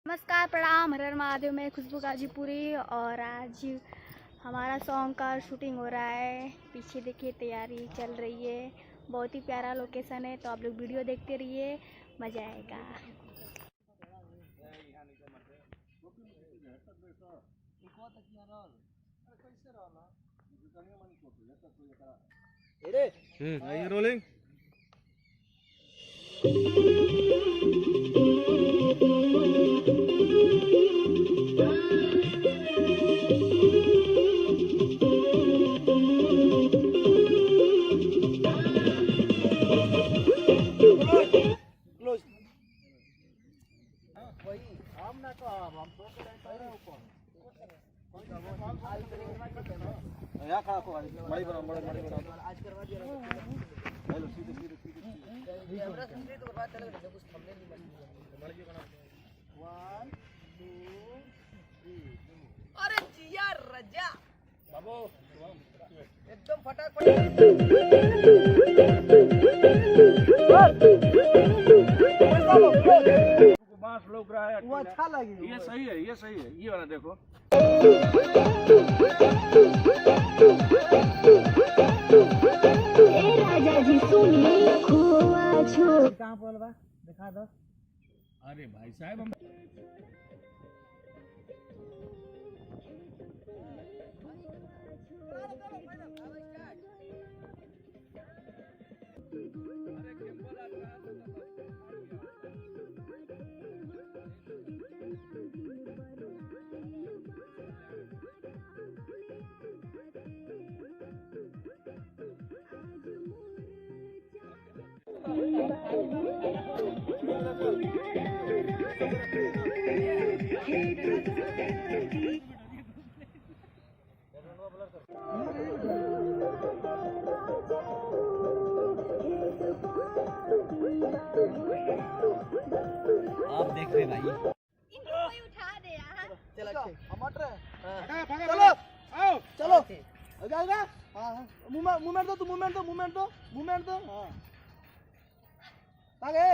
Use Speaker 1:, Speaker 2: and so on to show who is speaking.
Speaker 1: नमस्कार, प्रणाम, हर हर महादेव। मैं खुशबू गाजीपुरी और आज हमारा सॉन्ग का शूटिंग हो रहा है। पीछे देखिए तैयारी चल रही है। बहुत ही प्यारा लोकेशन है, तो आप लोग वीडियो देखते रहिए, मज़ा आएगा।
Speaker 2: रोलिंग यहाँ खड़ा को बड़ी बड़ा आज करवा दिया हेलो सीधे सीधे सीधे कैमरा सुन तो बात चल रहा है कुछ थंबनेल नहीं बन रहा 1 2 3 अरे जिया रजा बाबू एकदम फटाफट बांस लोग रहा है वो अच्छा लगे ये सही है ये वाला देखो कहाँ बोलवा दिखा दो। अरे भाई साहब हम आप देख रहे भाई इनको कोई उठा दे यार। चलो मट रहे चलो आओ चलो हो जाएगा। हाँ मूवमेंट दो तू मूवमेंट दो हाँ आगे